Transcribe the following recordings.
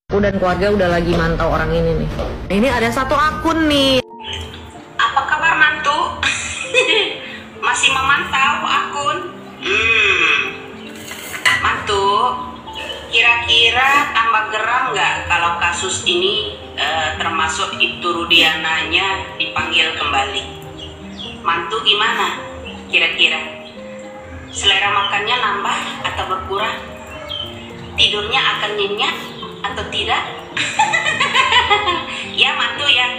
Aku dan keluarga udah lagi mantau orang ini nih. Ini ada satu akun nih. Apa kabar mantu? Masih memantau akun? Mantu, kira-kira tambah geram nggak kalau kasus ini termasuk itu Rudiananya dipanggil kembali? Mantu gimana? Kira-kira selera makannya nambah atau berkurang? Tidurnya akan nyenyak atau tidak? Ya mantu ya,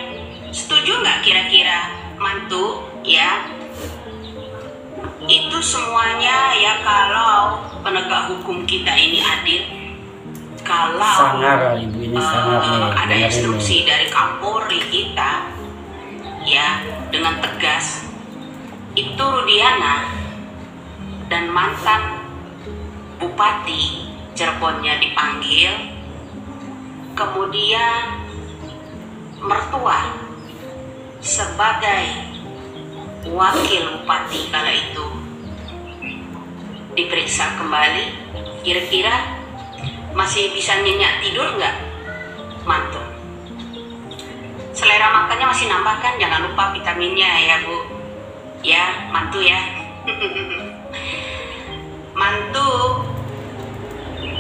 setuju nggak kira-kira mantu ya? Itu semuanya ya kalau penegak hukum kita ini adil, kalau sangar ibu ini sangar nih, ada instruksi dari Kapolri kita ya dengan tegas, itu Rudiana dan mantan Bupati Cirebonnya dipanggil, kemudian mertua sebagai wakil bupati kala itu diperiksa kembali. Kira-kira masih bisa nyenyak tidur nggak mantu? Selera makannya masih nambah kan? Jangan lupa vitaminnya ya bu, ya mantu ya. Mantu,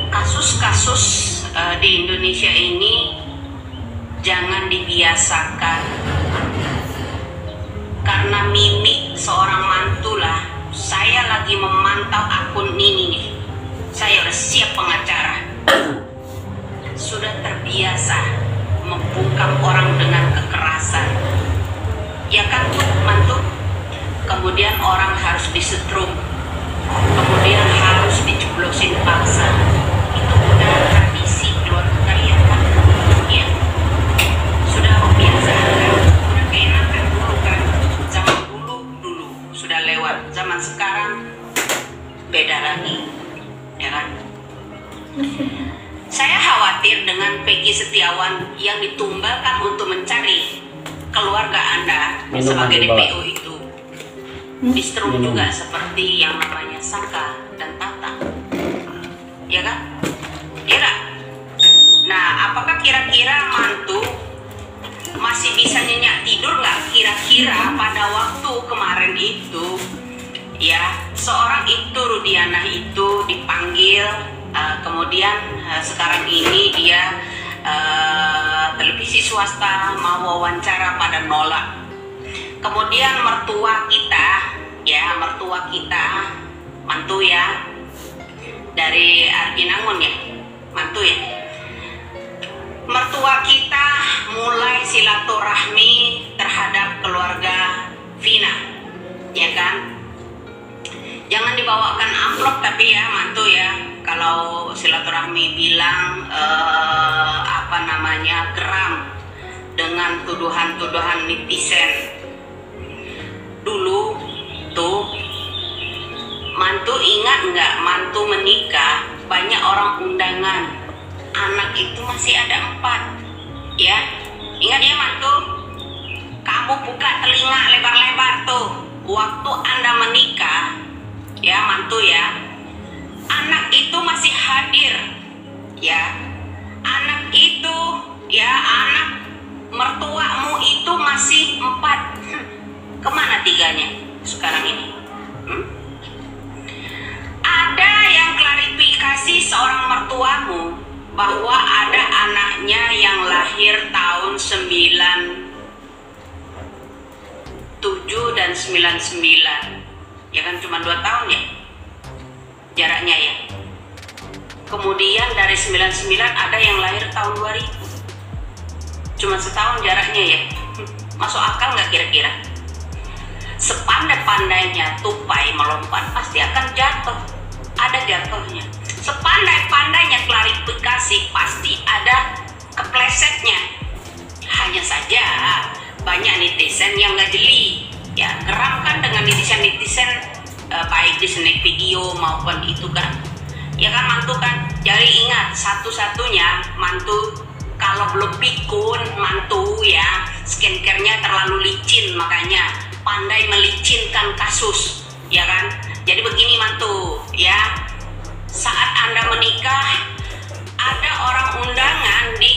kasus-kasus di Indonesia ini jangan dibiasakan, karena mimik seorang mantu lah. Saya lagi memantau akun ini nih, saya udah siap pengacara, sudah terbiasa membungkam orang dengan kekerasan ya kan mantu. Kemudian orang harus disetrum, kemudian harus dicoblosin paksa. Itu udah tradisi keluarga kalian kan ya, sudah biasa kan, udah keenakan dulu kan. Zaman dulu sudah lewat, zaman sekarang beda lagi ya kan. Saya khawatir dengan Peggy Setiawan yang ditumbalkan untuk mencari keluarga Anda sebagai DPO itu distrum juga seperti yang namanya Saka dan Tata ya kan, ya kan? Nah, apakah kira-kira mantu masih bisa nyenyak tidur nggak kira-kira pada waktu kemarin itu ya, seorang itu Rudiana itu dipanggil, kemudian sekarang ini dia televisi swasta mau wawancara pada nolak. Kemudian mertua kita ya, mantu ya, dari Arginangun ya, mantu ya, mertua kita mulai silaturahmi terhadap keluarga Vina ya kan. Jangan dibawakan amplop tapi ya mantu ya, kalau silaturahmi bilang geram dengan tuduhan-tuduhan netizen. Dulu tuh mantu ingat nggak, mantu menikah banyak orang undangan, anak itu masih ada 4 ya, ingat ya mantu. Kamu buka telinga lebar-lebar tuh waktu Anda menikah ya mantu ya, anak itu masih hadir ya, anak itu ya, anak mertuamu itu masih 4. Kemana 3-nya sekarang ini? Ada yang klarifikasi seorang mertuamu bahwa ada anaknya yang lahir tahun 97 dan 99 ya kan, cuma 2 tahun ya jaraknya ya. Kemudian dari 99 ada yang lahir tahun 2000, cuma setahun jaraknya ya. Masuk akal nggak kira-kira? Sepandai-pandainya tupai melompat pasti akan jatuh, ada jatuhnya. Sepandai-pandainya klarifikasi pasti ada keplesetnya. Hanya saja banyak netizen yang nggak jeli ya, geram kan dengan netizen baik di snack video maupun itu kan ya kan mantu kan. Jadi ingat, satu-satunya mantu kalau belum pikun mantu ya, skincare-nya terlalu licin, makanya pandai melicinkan kasus ya kan. Jadi begini mantu ya, saat Anda menikah ada orang undangan di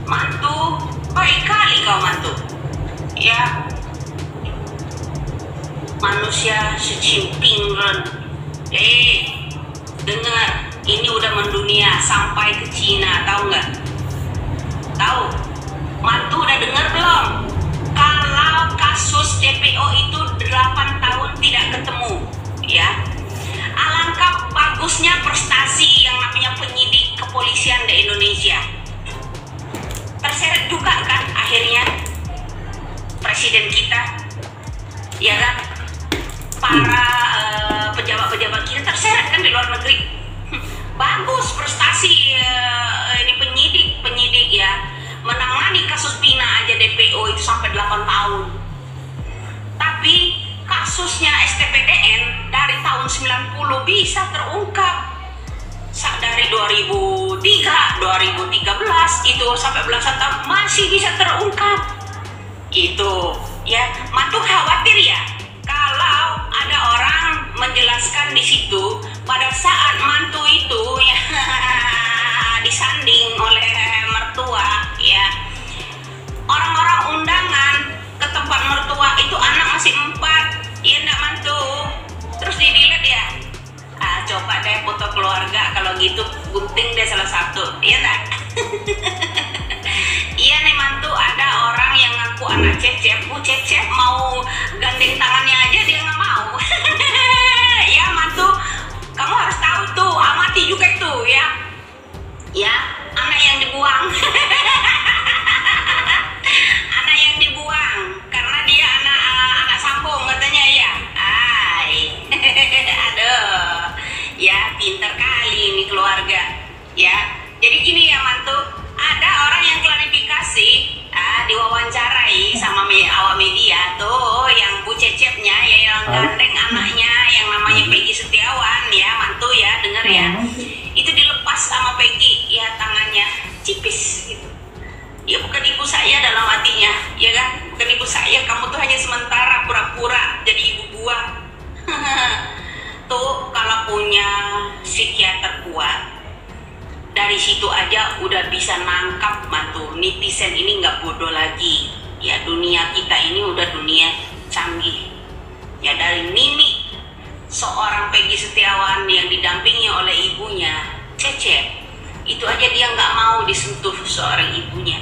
Mantu, baik kali kau mantu. Ya, manusia secimpiran. Dengar, ini udah mendunia sampai ke Cina, tahu nggak? Tahu? Mantu udah dengar belum? Kalau kasus DPO itu 8 tahun tidak ketemu, ya. Alangkah bagusnya prestasi yang namanya penyidik kepolisian di Indonesia. Terseret juga kan akhirnya presiden kita, ya kan? Para pejabat-pejabat kita terseret kan di luar negeri. Bagus prestasi ini penyidik ya, menangani kasus Pina aja DPO itu sampai 8 tahun. Tapi kasusnya STPDN dari tahun 90 bisa terungkap. Dari 2003, 2013 itu sampai belasan tahun masih bisa terungkap. Itu ya, mantu khawatir ya kalau ada orang menjelaskan di situ pada saat mantu itu ya disanding oleh mertua ya, orang-orang undangan ke tempat mertua itu anak masih 4, ya enggak mantu, terus di-delete ya. Coba deh foto keluarga, kalau gitu gunting deh salah satu, ya enggak? Iya nih mantu, ada orang yang ngaku anak Cecep, Cecep mau gandeng tangannya aja dia nggak mau. Ya mantu, kamu harus tahu tuh, amati juga tuh ya. Ya, anak yang dibuang. Anak yang dibuang karena dia anak sambung katanya ya. Aduh, ya pinter kali ini keluarga. Ya, jadi gini ya mantu, ada orang yang klarifikasi, diwawancarai sama awak media tuh, yang Bu Cecepnya ya, yang gandeng anaknya yang namanya Peggy Setiawan ya mantu ya, denger ya. Itu dilepas sama Peggy ya, tangannya cipis gitu. Ya bukan ibu saya dalam hatinya, ya kan? Bukan ibu saya, kamu tuh hanya sementara pura-pura jadi ibu buah. Tuh kalau punya psikiater kuat, dari situ aja udah bisa nangkap mantu. Netizen ini nggak bodoh lagi. Ya dunia kita ini udah dunia canggih. Ya dari mimik seorang Peggy Setiawan yang didampingi oleh ibunya Cecep, itu aja dia nggak mau disentuh seorang ibunya.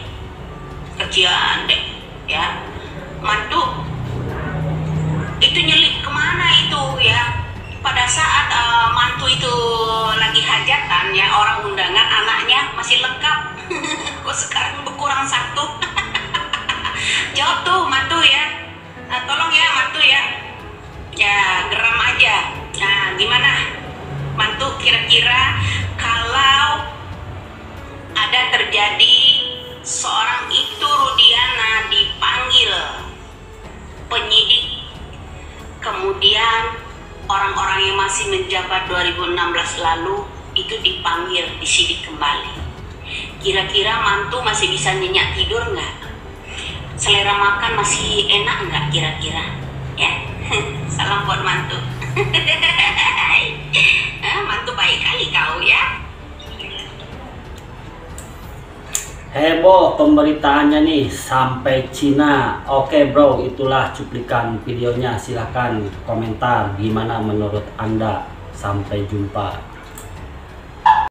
Kecian deh, ya mantu. Itu nyelip kemana itu ya? Pada saat mantu itu lagi hajatan ya, orang undangan anaknya masih lengkap. Kok sekarang berkurang 1? Jawab tuh mantu ya. Tolong ya mantu ya. Ya geram aja. Nah gimana mantu, kira-kira kalau ada terjadi seorang itu Rudiana dipanggil penyidik, kemudian orang-orang yang masih menjabat 2016 lalu itu dipanggil, disidik kembali. Kira-kira mantu masih bisa nyenyak tidur nggak? Selera makan masih enak nggak kira-kira? Ya, salam buat mantu. Mantu baik kali kau ya. Heboh pemberitaannya nih sampai Cina. Oke bro, itulah cuplikan videonya. Silahkan komentar gimana menurut Anda. Sampai jumpa.